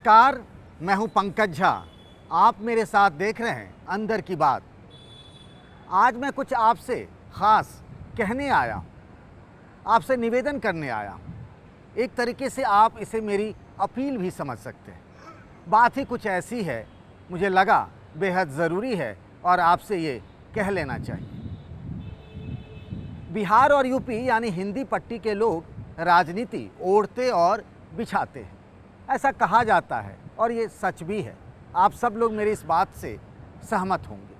नमस्कार, मैं हूं पंकज झा। आप मेरे साथ देख रहे हैं अंदर की बात। आज मैं कुछ आपसे ख़ास कहने आया, आपसे निवेदन करने आया। एक तरीके से आप इसे मेरी अपील भी समझ सकते हैं। बात ही कुछ ऐसी है, मुझे लगा बेहद ज़रूरी है और आपसे ये कह लेना चाहिए। बिहार और यूपी यानी हिंदी पट्टी के लोग राजनीति ओढ़ते और बिछाते हैं, ऐसा कहा जाता है और ये सच भी है। आप सब लोग मेरी इस बात से सहमत होंगे।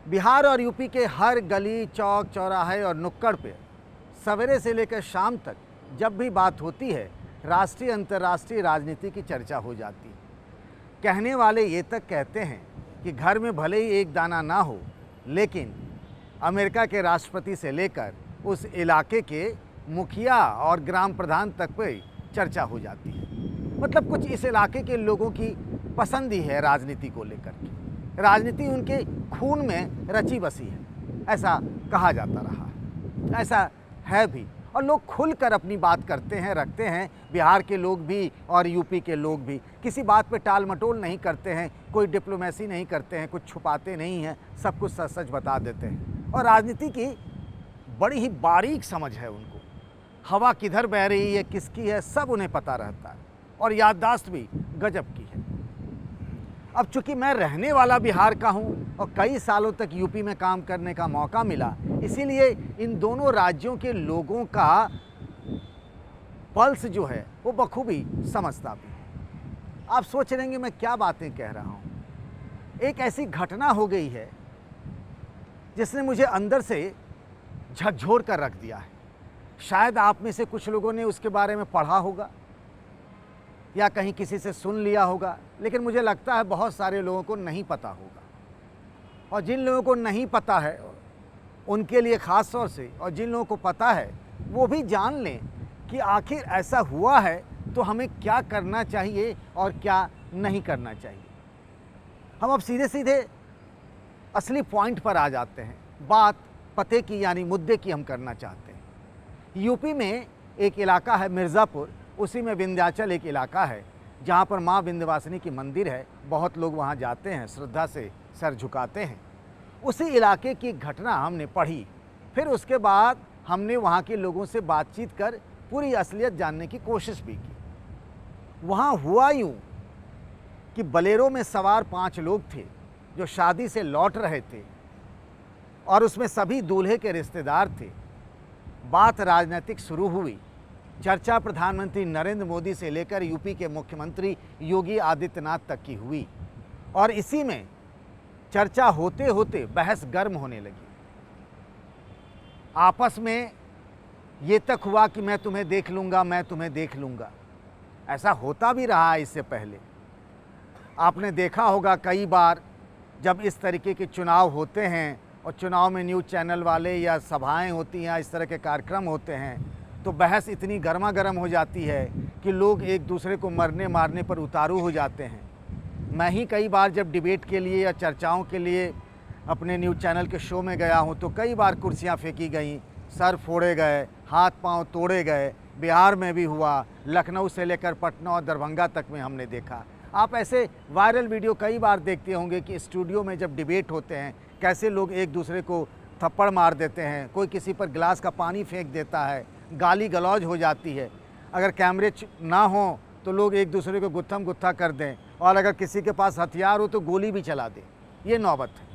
बिहार और यूपी के हर गली, चौक, चौराहे और नुक्कड़ पे सवेरे से लेकर शाम तक जब भी बात होती है, राष्ट्रीय अंतर्राष्ट्रीय राजनीति की चर्चा हो जाती है। कहने वाले ये तक कहते हैं कि घर में भले ही एक दाना ना हो, लेकिन अमेरिका के राष्ट्रपति से लेकर उस इलाके के मुखिया और ग्राम प्रधान तक पे चर्चा हो जाती है। मतलब कुछ इस इलाके के लोगों की पसंद ही है राजनीति को लेकर के। राजनीति उनके खून में रची बसी है, ऐसा कहा जाता रहा है, ऐसा है भी। और लोग खुलकर अपनी बात करते हैं, रखते हैं। बिहार के लोग भी और यूपी के लोग भी किसी बात पे टाल मटोल नहीं करते हैं, कोई डिप्लोमेसी नहीं करते हैं, कुछ छुपाते नहीं हैं, सब कुछ सच सच बता देते हैं। और राजनीति की बड़ी ही बारीक समझ है उनको। हवा किधर बह रही है, किसकी है, सब उन्हें पता रहता है और याददाश्त भी गजब की है। अब चूंकि मैं रहने वाला बिहार का हूं और कई सालों तक यूपी में काम करने का मौका मिला, इसीलिए इन दोनों राज्यों के लोगों का पल्स जो है वो बखूबी समझता भी। आप सोच रहे हैं मैं क्या बातें कह रहा हूं। एक ऐसी घटना हो गई है जिसने मुझे अंदर से झकझोर कर रख दिया है। शायद आप में से कुछ लोगों ने उसके बारे में पढ़ा होगा या कहीं किसी से सुन लिया होगा, लेकिन मुझे लगता है बहुत सारे लोगों को नहीं पता होगा। और जिन लोगों को नहीं पता है उनके लिए ख़ास तौर से, और जिन लोगों को पता है वो भी जान लें कि आखिर ऐसा हुआ है तो हमें क्या करना चाहिए और क्या नहीं करना चाहिए। हम अब सीधे सीधे असली पॉइंट पर आ जाते हैं। बात पते की यानी मुद्दे की हम करना चाहते हैं। यूपी में एक इलाका है मिर्ज़ापुर, उसी में विंध्याचल एक इलाका है जहाँ पर माँ विंध्यवासिनी की मंदिर है। बहुत लोग वहाँ जाते हैं, श्रद्धा से सर झुकाते हैं। उसी इलाके की घटना हमने पढ़ी, फिर उसके बाद हमने वहाँ के लोगों से बातचीत कर पूरी असलियत जानने की कोशिश भी की। वहाँ हुआ यूँ कि बलेरो में सवार 5 लोग थे जो शादी से लौट रहे थे और उसमें सभी दूल्हे के रिश्तेदार थे। बात राजनीतिक शुरू हुई। चर्चा प्रधानमंत्री नरेंद्र मोदी से लेकर यूपी के मुख्यमंत्री योगी आदित्यनाथ तक की हुई और इसी में चर्चा होते होते बहस गर्म होने लगी। आपस में ये तक हुआ कि मैं तुम्हें देख लूँगा, मैं तुम्हें देख लूँगा। ऐसा होता भी रहा है इससे पहले। आपने देखा होगा कई बार जब इस तरीके के चुनाव होते हैं और चुनाव में न्यूज़ चैनल वाले या सभाएं होती हैं, इस तरह के कार्यक्रम होते हैं, तो बहस इतनी गर्मा गर्म हो जाती है कि लोग एक दूसरे को मरने मारने पर उतारू हो जाते हैं। मैं ही कई बार जब डिबेट के लिए या चर्चाओं के लिए अपने न्यूज़ चैनल के शो में गया हूं, तो कई बार कुर्सियां फेंकी गईं, सर फोड़े गए, हाथ पांव तोड़े गए। बिहार में भी हुआ, लखनऊ से लेकर पटना और दरभंगा तक में हमने देखा। आप ऐसे वायरल वीडियो कई बार देखते होंगे कि स्टूडियो में जब डिबेट होते हैं कैसे लोग एक दूसरे को थप्पड़ मार देते हैं, कोई किसी पर गिलास का पानी फेंक देता है, गाली गलौज हो जाती है। अगर कैमरे ना हो तो लोग एक दूसरे को गुत्थम गुत्था कर दें, और अगर किसी के पास हथियार हो तो गोली भी चला दें। ये नौबत है,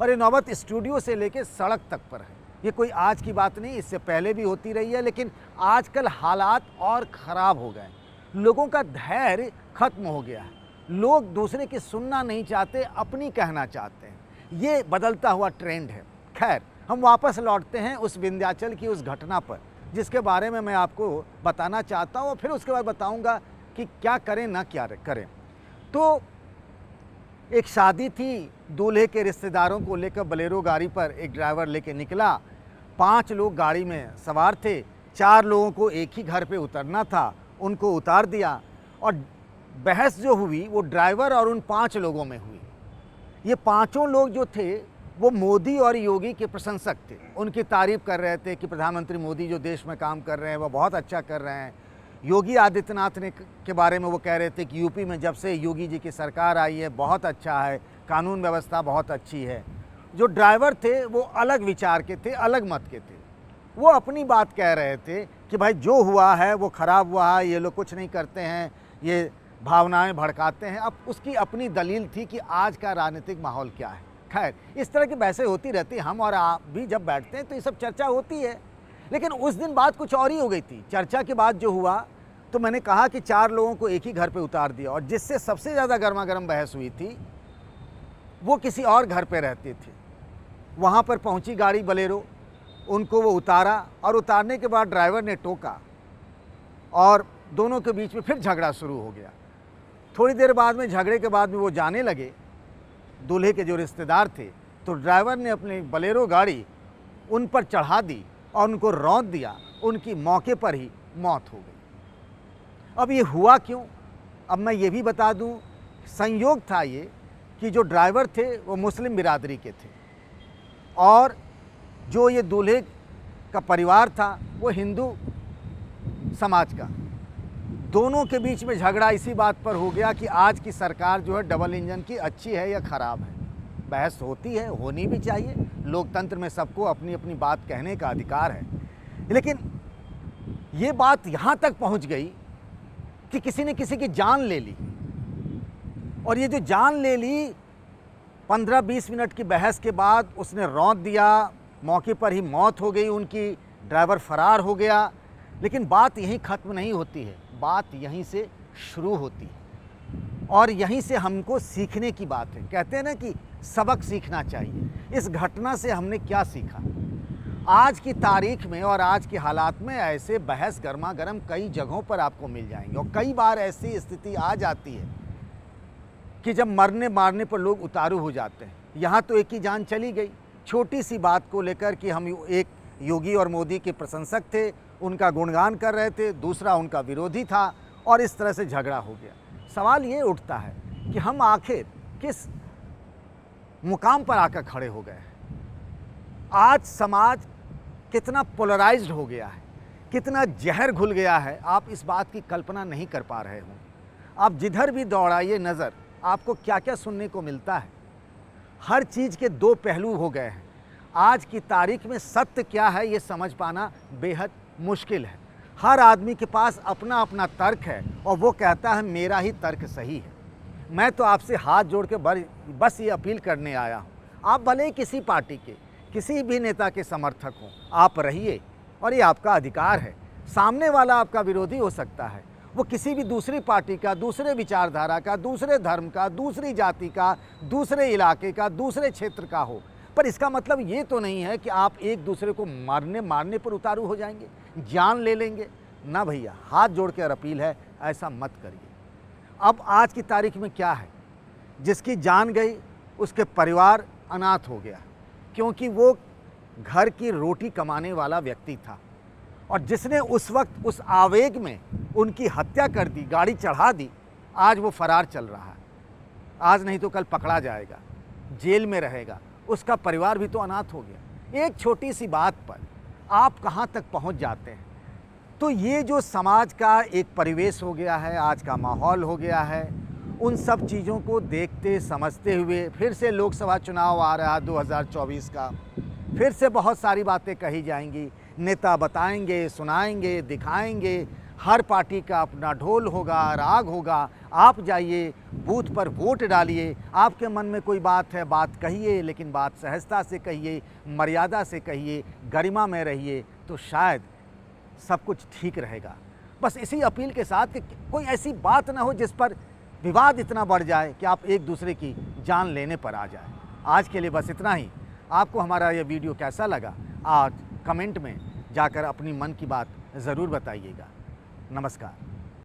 और ये नौबत स्टूडियो से लेकर सड़क तक पर है। ये कोई आज की बात नहीं, इससे पहले भी होती रही है, लेकिन आजकल हालात और ख़राब हो गए। लोगों का धैर्य खत्म हो गया है। लोग दूसरे की सुनना नहीं चाहते, अपनी कहना चाहते हैं। ये बदलता हुआ ट्रेंड है। खैर, हम वापस लौटते हैं उस विंध्याचल की उस घटना पर, जिसके बारे में मैं आपको बताना चाहता हूँ और फिर उसके बाद बताऊँगा कि क्या करें ना क्या करें। तो एक शादी थी, दूल्हे के रिश्तेदारों को लेकर बलेरो गाड़ी पर एक ड्राइवर लेके निकला। 5 लोग गाड़ी में सवार थे। 4 लोगों को एक ही घर पे उतरना था, उनको उतार दिया और बहस जो हुई वो ड्राइवर और उन 5 लोगों में हुई। ये 5 लोग जो थे वो मोदी और योगी के प्रशंसक थे। उनकी तारीफ़ कर रहे थे कि प्रधानमंत्री मोदी जो देश में काम कर रहे हैं वो बहुत अच्छा कर रहे हैं। योगी आदित्यनाथ ने के बारे में वो कह रहे थे कि यूपी में जब से योगी जी की सरकार आई है बहुत अच्छा है, कानून व्यवस्था बहुत अच्छी है। जो ड्राइवर थे वो अलग विचार के थे, अलग मत के थे। वो अपनी बात कह रहे थे कि भाई जो हुआ है वो ख़राब हुआ है, ये लोग कुछ नहीं करते हैं, ये भावनाएं भड़काते हैं। अब उसकी अपनी दलील थी कि आज का राजनीतिक माहौल क्या है। खैर, इस तरह की बहसें होती रहती, हम और आप भी जब बैठते हैं तो ये सब चर्चा होती है। लेकिन उस दिन बात कुछ और ही हो गई थी। चर्चा के बाद जो हुआ तो मैंने कहा कि 4 लोगों को एक ही घर पे उतार दिया, और जिससे सबसे ज़्यादा गर्मा गर्म बहस हुई थी वो किसी और घर पे रहते थे। वहाँ पर पहुँची गाड़ी बलेरो, उनको वो उतारा, और उतारने के बाद ड्राइवर ने टोका और दोनों के बीच में फिर झगड़ा शुरू हो गया। थोड़ी देर बाद में झगड़े के बाद में वो जाने लगे, दूल्हे के जो रिश्तेदार थे, तो ड्राइवर ने अपनी बलेरो गाड़ी उन पर चढ़ा दी और उनको रौंद दिया। उनकी मौके पर ही मौत हो गई। अब ये हुआ क्यों? अब मैं ये भी बता दूं, संयोग था ये कि जो ड्राइवर थे वो मुस्लिम बिरादरी के थे और जो ये दूल्हे का परिवार था वो हिंदू समाज का। दोनों के बीच में झगड़ा इसी बात पर हो गया कि आज की सरकार जो है डबल इंजन की अच्छी है या ख़राब है। बहस होती है, होनी भी चाहिए, लोकतंत्र में सबको अपनी अपनी बात कहने का अधिकार है। लेकिन ये बात यहाँ तक पहुँच गई कि किसी ने किसी की जान ले ली, और ये जो जान ले ली 15-20 मिनट की बहस के बाद उसने रौंद दिया, मौके पर ही मौत हो गई उनकी, ड्राइवर फरार हो गया। लेकिन बात यहीं ख़त्म नहीं होती है, बात यहीं से शुरू होती है और यहीं से हमको सीखने की बात है। कहते हैं ना कि सबक सीखना चाहिए। इस घटना से हमने क्या सीखा? आज की तारीख में और आज के हालात में ऐसे बहस गर्मा गर्म कई जगहों पर आपको मिल जाएंगे, और कई बार ऐसी स्थिति आ जाती है कि जब मरने मारने पर लोग उतारू हो जाते हैं। यहाँ तो एक ही जान चली गई, छोटी सी बात को लेकर कि हम एक योगी और मोदी के प्रशंसक थे, उनका गुणगान कर रहे थे, दूसरा उनका विरोधी था, और इस तरह से झगड़ा हो गया। सवाल ये उठता है कि हम आखिर किस मुकाम पर आकर खड़े हो गए हैं? आज समाज कितना पोलराइज्ड हो गया है, कितना जहर घुल गया है, आप इस बात की कल्पना नहीं कर पा रहे हों। आप जिधर भी दौड़ाइए नज़र, आपको क्या क्या सुनने को मिलता है। हर चीज़ के 2 पहलू हो गए हैं। आज की तारीख में सत्य क्या है ये समझ पाना बेहद मुश्किल है। हर आदमी के पास अपना अपना तर्क है और वो कहता है मेरा ही तर्क सही है। मैं तो आपसे हाथ जोड़ के बस ये अपील करने आया हूँ, आप भले ही किसी पार्टी के, किसी भी नेता के समर्थक हों, आप रहिए, और ये आपका अधिकार है। सामने वाला आपका विरोधी हो सकता है, वो किसी भी दूसरी पार्टी का, दूसरे विचारधारा का, दूसरे धर्म का, दूसरी जाति का, दूसरे इलाके का, दूसरे क्षेत्र का हो, पर इसका मतलब ये तो नहीं है कि आप एक दूसरे को मारने पर उतारू हो जाएंगे, जान ले लेंगे। ना भैया, हाथ जोड़ कर अपील है, ऐसा मत करिए। अब आज की तारीख में क्या है, जिसकी जान गई उसके परिवार अनाथ हो गया, क्योंकि वो घर की रोटी कमाने वाला व्यक्ति था, और जिसने उस वक्त उस आवेग में उनकी हत्या कर दी, गाड़ी चढ़ा दी, आज वो फरार चल रहा है। आज नहीं तो कल पकड़ा जाएगा, जेल में रहेगा, उसका परिवार भी तो अनाथ हो गया। एक छोटी सी बात पर आप कहाँ तक पहुँच जाते हैं। तो ये जो समाज का एक परिवेश हो गया है, आज का माहौल हो गया है, उन सब चीज़ों को देखते समझते हुए फिर से लोकसभा चुनाव आ रहा है 2024 का, फिर से बहुत सारी बातें कही जाएंगी, नेता बताएंगे, सुनाएंगे, दिखाएंगे, हर पार्टी का अपना ढोल होगा, राग होगा। आप जाइए, बूथ पर वोट डालिए, आपके मन में कोई बात है, बात कहिए, लेकिन बात सहजता से कहिए, मर्यादा से कहिए, गरिमा में रहिए, तो शायद सब कुछ ठीक रहेगा। बस इसी अपील के साथ कि कोई ऐसी बात ना हो जिस पर विवाद इतना बढ़ जाए कि आप एक दूसरे की जान लेने पर आ जाए। आज के लिए बस इतना ही। आपको हमारा ये वीडियो कैसा लगा, आज कमेंट में जाकर अपनी मन की बात ज़रूर बताइएगा। नमस्कार।